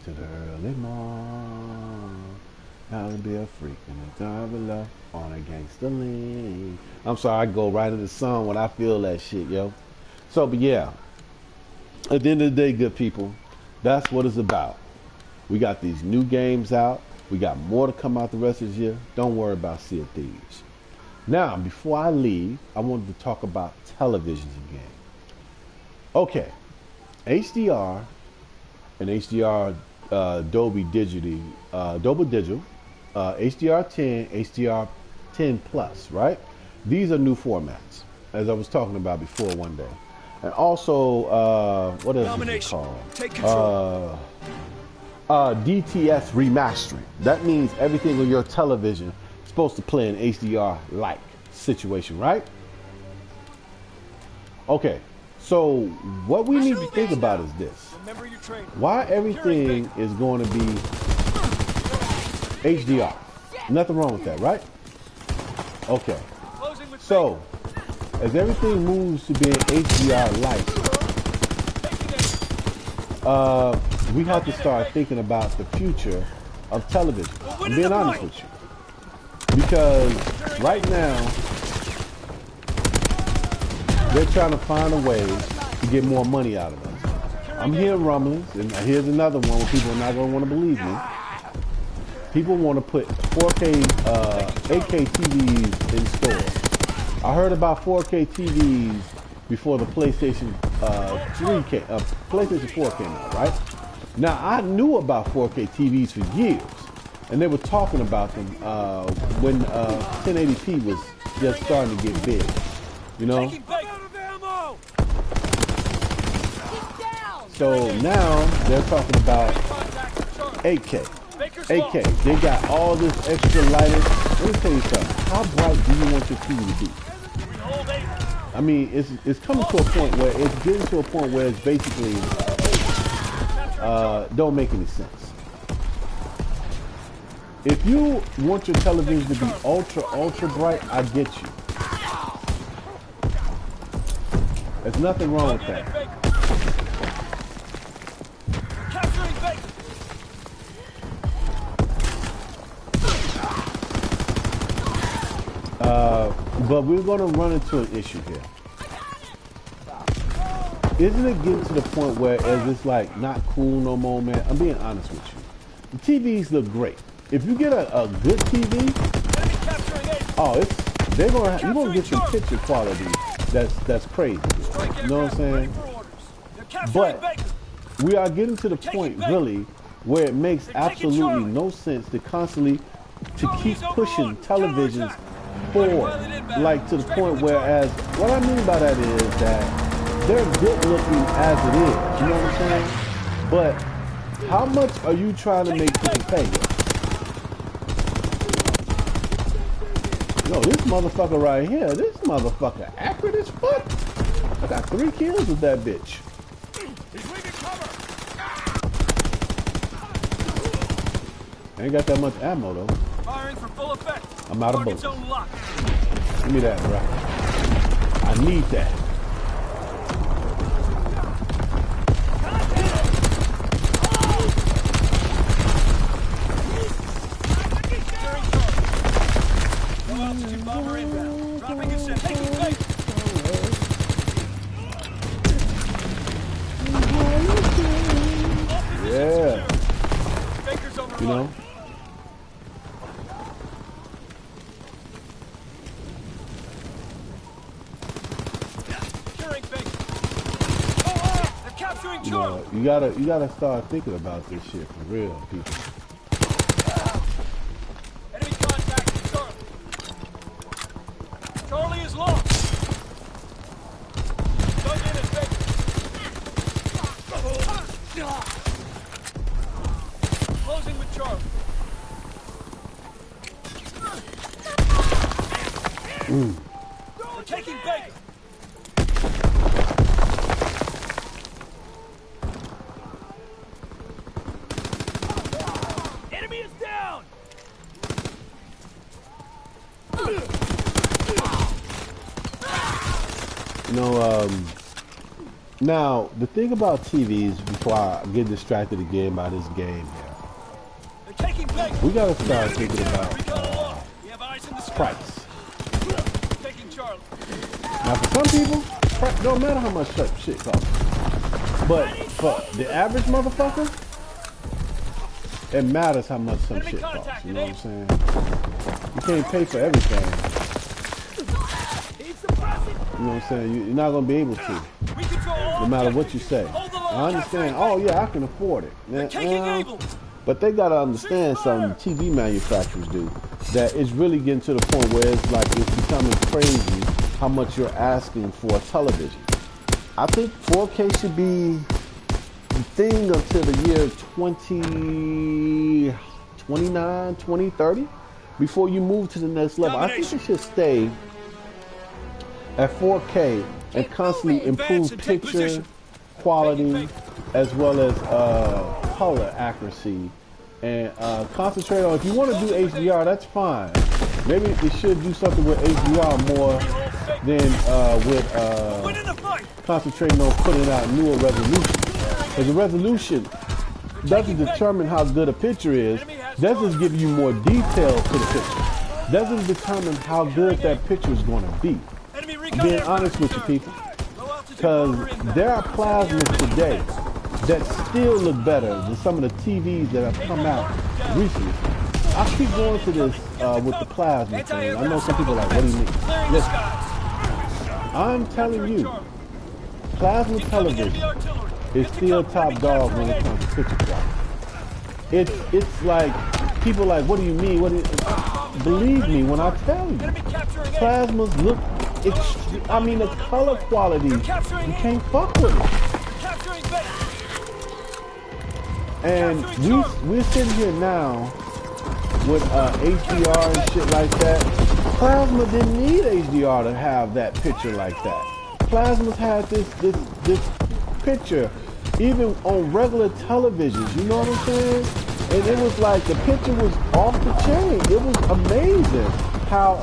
To the early morning, I'll be a freak in the dark below on a gangster lean. I'm sorry, I go right into the song when I feel that shit, yo. So, but yeah, at the end of the day, good people, that's what it's about. We got these new games out. We got more to come out the rest of the year. Don't worry about Sea of Thieves. Now, before I leave, I wanted to talk about televisions again. Okay, HDR and HDR Dolby Digital, HDR10, HDR10 Plus, right? These are new formats, as I was talking about before one day. And also, what is it called? Take control. DTS remastering. That means everything on your television is supposed to play in HDR-like situation, right? Okay, so what we need to think about is this. Why everything is going to be HDR? Nothing wrong with that, right? Okay. So, as everything moves to being HDR-like, we have to start thinking about the future of television. I'm being honest with you. Because right now, they're trying to find a way to get more money out of us. I'm hearing rumblings, and here's another one where people are not going to want to believe me. People want to put 4K, 8K TVs in stores. I heard about 4K TVs before the PlayStation 3K, PlayStation 4 came out, right? Now, I knew about 4K TVs for years, and they were talking about them when 1080p was just starting to get big, you know? So now they're talking about 8K. 8K. They got all this extra lighting. Let me tell you something. How bright do you want your TV to be? I mean, it's coming to a point where it's getting to a point where it's basically don't make any sense. If you want your television to be ultra bright, I get you. There's nothing wrong with that. But we're going to run into an issue here. isn't it getting to the point where it's like not cool no more, man? I'm being honest with you. The TVs look great. If you get a good TV, oh, you're gonna get some picture quality that's crazy. You know what I'm saying? But we are getting to the point really where it makes absolutely no sense to constantly keep pushing televisions forward, like to the point whereas what I mean by that is that they're good looking as it is. You know what I'm saying? But how much are you trying to make people pay? Yo, this motherfucker right here, this motherfucker accurate as fuck. I got 3 kills with that bitch. I ain't got that much ammo though. Firing for full effect. I'm out of bullets. Target zone locked. Give me that, bro. I need that. Bomber inbound. Dropping a set. Taking base. Yeah. Baker's on the You run. know? Securing Baker. They're capturing Charlie. You gotta start thinking about this shit for real, people. Enemy contact with Charlie. Charlie is lost. Dug in at Baker. Closing with Charlie. We're taking Baker. Enemy is down. You know, now the thing about TVs, before I get distracted again by this game here, They're taking Baker. we gotta start thinking about Recon aloft. We have eyes in the sky. price. Taking Charlie. Now, for some people, price don't matter how much shit costs. But for the average motherfucker, it matters how much some shit costs. You know what I'm saying? You can't pay for everything. You know what I'm saying? You're not gonna be able to, We control all no matter what you say. I understand. Oh yeah, I can afford it. taking Able. But they gotta understand something. TV manufacturers do that. It's really getting to the point where it's like it's becoming crazy how much you're asking for a television. I think 4K should be the thing until the year 2029, 2030, before you move to the next level. I think it should stay at 4K and constantly improve picture quality as well as color accuracy, and concentrate on, if you want to do HDR, that's fine. Maybe it should do something with HDR more than with concentrating on putting out newer resolution. Because the resolution doesn't determine how good a picture is. That just give you more detail to the picture. That doesn't determine how good that picture is going to be. I'm being honest with you people. Because there are plasmas today that still look better than some of the TVs that have come out recently. I keep going to this with the plasma thing. I know some people are like, what do you mean? Listen, I'm telling you, plasma television is still top dog when it comes to picture quality. It's like, people like, what do you mean? Believe me when I tell you, plasmas look, I mean, the color quality, you can't fuck with it. And we're sitting here now with HDR and shit like that. Plasma didn't need HDR to have that picture like that. Plasmas had this picture even on regular televisions, you know what I'm saying? And it was like the picture was off the chain. It was amazing how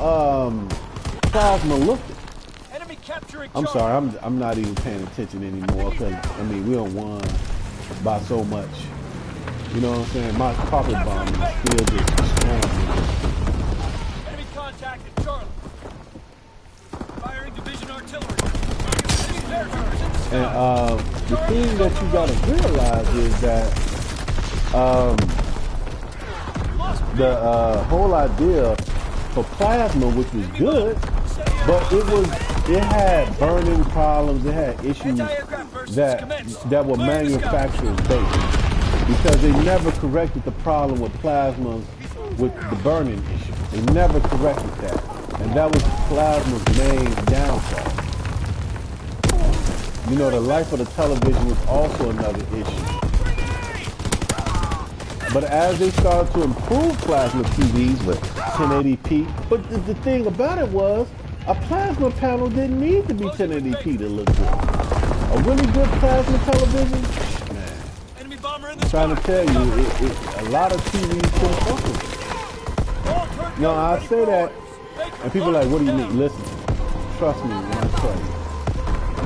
plasma looked. I'm sorry, I'm not even paying attention anymore because I mean we don't won by so much. You know what I'm saying? My carpet bomb is still just strong. Enemy contact at Charlie. Firing division artillery. Enemy territories in the And the thing that you gotta realize is that the whole idea for plasma, which was good, but it had burning problems, it had issues that were manufacturer based, because they never corrected the problem with plasmas with the burning issue. They never corrected that, and that was plasma's main downfall. You know, the life of the television was also another issue. But as they started to improve plasma TVs with 1080p, but the thing about it was, a plasma panel didn't need to be 1080p to look good. A really good plasma television, man, I'm trying to tell you, a lot of TVs couldn't fuck with it. No, I say that, and people are like, what do you mean? Listen, trust me when I tell you.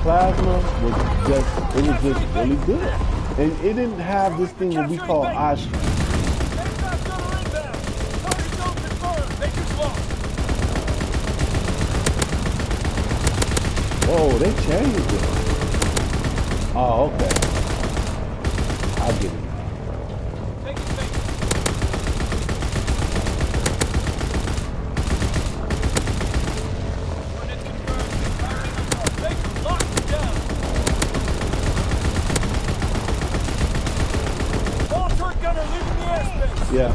Plasma was just really good. And it didn't have this thing that we call eye strain. Whoa, they changed it. Oh, okay. I get it now. Yeah,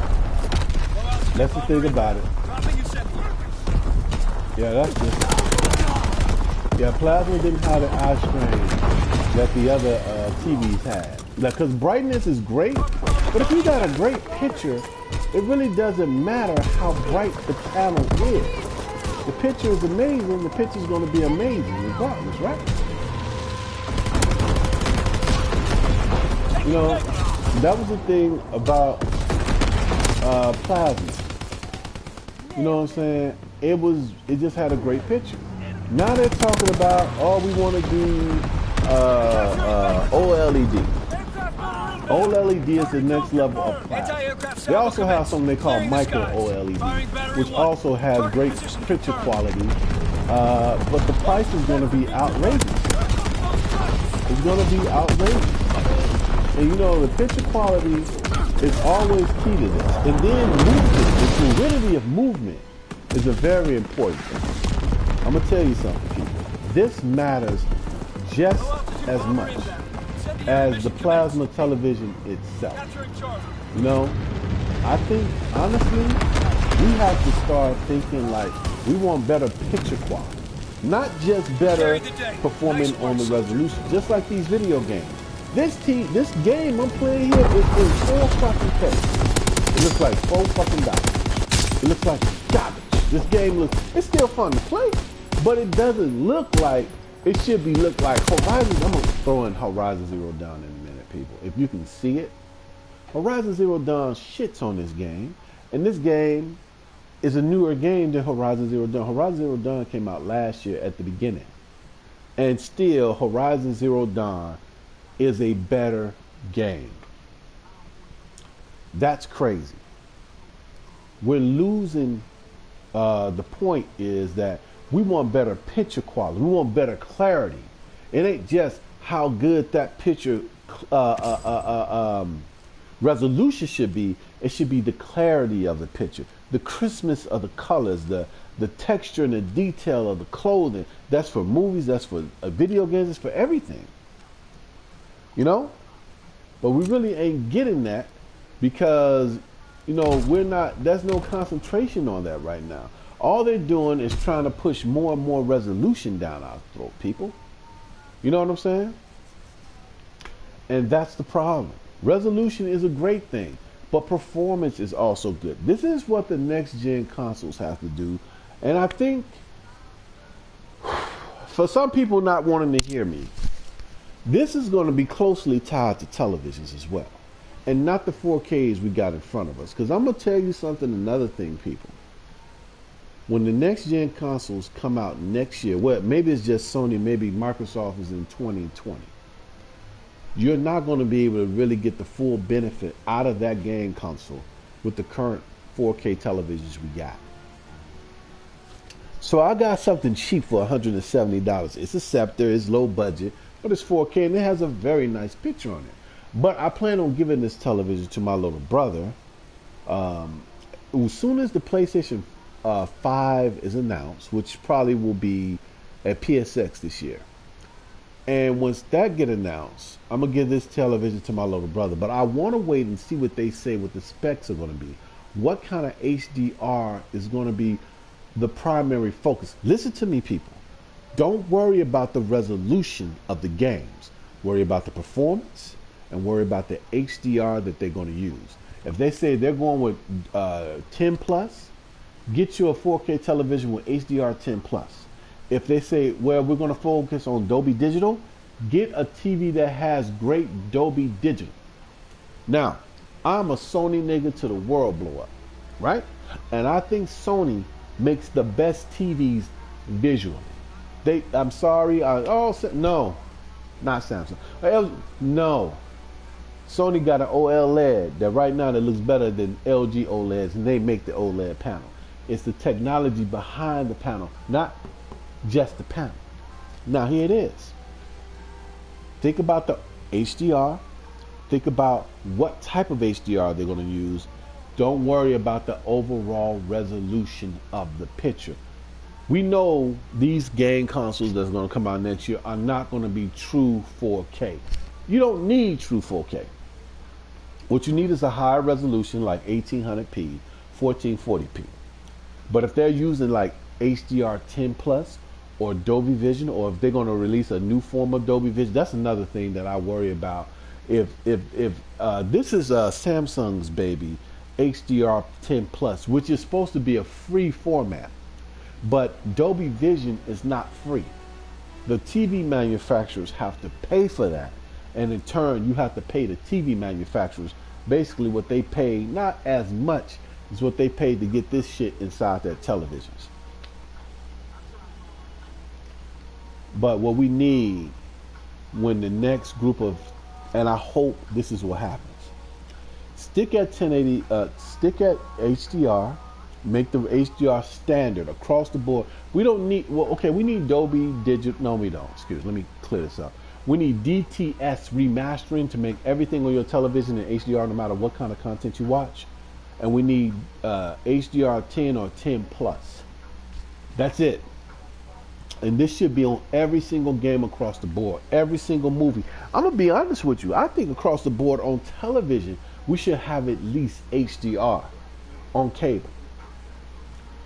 that's the thing about it. Yeah, that's it. Yeah, plasma didn't have the eye strain that the other TVs had. Because brightness is great, but if you got a great picture, it really doesn't matter how bright the panel is. The picture is amazing, the picture is going to be amazing regardless, right? You know, that was the thing about plasma. You know what I'm saying? It just had a great picture. Now they're talking about, oh, we want to do OLED. OLED is the next level of plasma. They also have something they call micro OLED, which also has great picture quality, but the price is going to be outrageous. It's going to be outrageous. And you know, the picture quality is always key to this. And then movement, the fluidity of movement is a very important thing. I'm going to tell you something, people. This matters just as much as the plasma television itself. You know, I think, honestly, we have to start thinking like we want better picture quality. Not just better performing on the resolution, just like these video games. This game I'm playing here is in 4 fucking K. It looks like $4 It looks like garbage. This game it's still fun to play, but it doesn't look like it should be look like Horizon. I'm gonna throw in Horizon Zero Dawn in a minute, people. If you can see it, Horizon Zero Dawn shits on this game, and this game is a newer game than Horizon Zero Dawn. Horizon Zero Dawn came out last year at the beginning, and still Horizon Zero Dawn is a better game. That's crazy. We're losing. The point is that we want better picture quality. We want better clarity. It ain't just how good that picture resolution should be. It should be the clarity of the picture, the crispness of the colors, the texture and the detail of the clothing. That's for movies. That's for video games. It's for everything. You know, but we really ain't getting that because, you know, there's no concentration on that right now. All they're doing is trying to push more and more resolution down our throat, people. You know what I'm saying? And that's the problem. Resolution is a great thing, but performance is also good. This is what the next gen consoles have to do. And I think for some people not wanting to hear me, this is going to be closely tied to televisions as well. And not the 4Ks we got in front of us. Because I'm going to tell you something, another thing, people. When the next gen consoles come out next year, well, maybe it's just Sony, maybe Microsoft is in 2020. You're not going to be able to really get the full benefit out of that game console with the current 4K televisions we got. So I got something cheap for $170. It's a Scepter, it's low budget, but it's 4K and it has a very nice picture on it. But I plan on giving this television to my little brother. As soon as the PlayStation 5 is announced, which probably will be at PSX this year. And once that get announced, I'm going to give this television to my little brother. But I want to wait and see what they say, what the specs are going to be. What kind of HDR is going to be the primary focus. Listen to me, people. Don't worry about the resolution of the games. Worry about the performance and worry about the HDR that they're going to use. If they say they're going with 10 plus, get you a 4K television with HDR 10 plus. If they say, well, we're going to focus on Dolby Digital, get a TV that has great Dolby Digital. Now, I'm a Sony nigga to the world blow up, right? And I think Sony makes the best TVs visually. I'm sorry, no, not Samsung. No. Sony got an OLED that right now that looks better than LG OLEDs, and they make the OLED panel. It's the technology behind the panel, not just the panel. Now here it is. Think about the HDR. Think about what type of HDR they're going to use. Don't worry about the overall resolution of the picture. We know these game consoles that's going to come out next year are not going to be true 4K. You don't need true 4K. What you need is a higher resolution like 1800p, 1440p. But if they're using like HDR 10 plus or Dolby Vision, or if they're going to release a new form of Dolby Vision, that's another thing that I worry about. If this is Samsung's baby, HDR 10 plus, which is supposed to be a free format, but Dolby Vision is not free. The TV manufacturers have to pay for that, and in turn you have to pay the TV manufacturers basically what they pay, not as much as what they paid to get this shit inside their televisions. But what we need when the next group of, and I hope this is what happens, stick at 1080, stick at HDR, make the HDR standard across the board. We don't need, well, okay, we need Dolby Digital, no we don't, excuse me, let me clear this up. We need DTS remastering to make everything on your television in HDR no matter what kind of content you watch. And we need HDR 10 or 10 plus. That's it. And this should be on every single game across the board, every single movie. I'm going to be honest with you. I think across the board on television, we should have at least HDR on cable.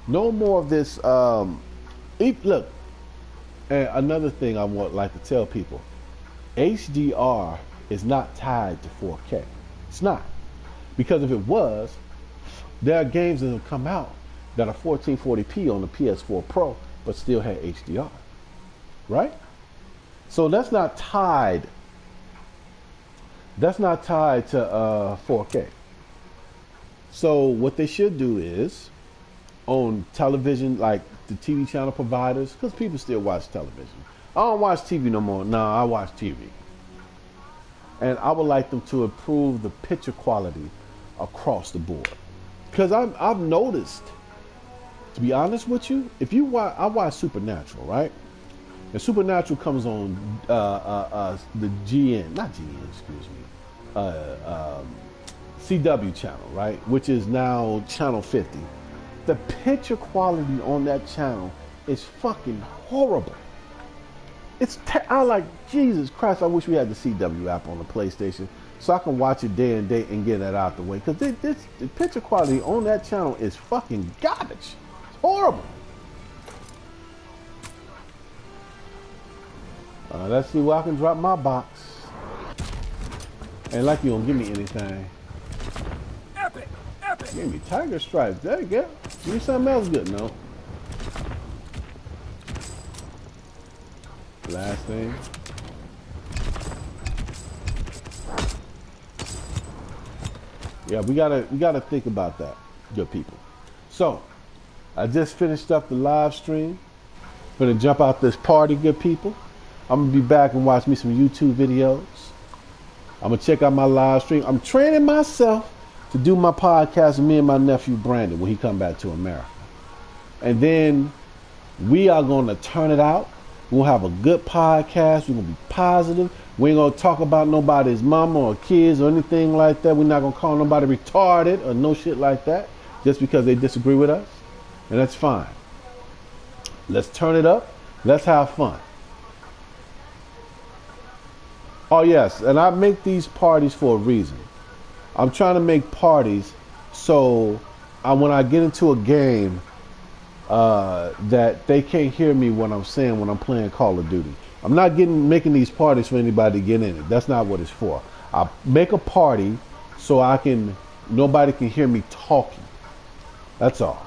No more of this. Look, and another thing I would like to tell people, HDR is not tied to 4K. It's not. Because if it was, there are games that have come out that are 1440p on the PS4 Pro, but still had HDR, right? So that's not tied. That's not tied to 4K. So what they should do is, on television, like the TV channel providers, because people still watch television. I don't watch TV no more. No, I watch TV. And I would like them to improve the picture quality across the board. Because I've noticed, to be honest with you, if you watch, I watch Supernatural, right? And Supernatural comes on the CW channel, right? Which is now channel 50. The picture quality on that channel is fucking horrible. I like, Jesus Christ, I wish we had the CW app on the PlayStation so I can watch it day and date and get that out the way. Because the picture quality on that channel is fucking garbage. It's horrible. Let's see where I can drop my box. Ain't like you don't give me anything. Epic! Epic! Give me Tiger Stripes. There you go. Give me something else good, no? Last thing. Yeah, we gotta think about that, good people. So, I just finished up the live stream. Gonna jump out this party, good people. I'm gonna be back and watch me some YouTube videos. I'm gonna check out my live stream. I'm training myself to do my podcast with me and my nephew Brandon when he come back to America. And then we are gonna turn it out. We're gonna have a good podcast. We're gonna be positive. We ain't gonna talk about nobody's mama or kids or anything like that. We're not gonna call nobody retarded or no shit like that just because they disagree with us. And that's fine. Let's turn it up. Let's have fun. Oh yes, and I make these parties for a reason. I'm trying to make parties so when I get into a game that they can't hear me what I'm saying when I'm playing Call of Duty. I'm not making these parties for anybody to get in it. That's not what it's for. I make a party so nobody can hear me talking. That's all.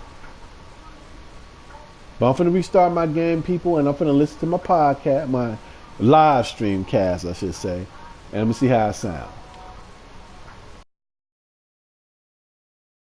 But I'm finna restart my game, people, and I'm finna listen to my podcast, my live stream cast, I should say, and let me see how it sounds.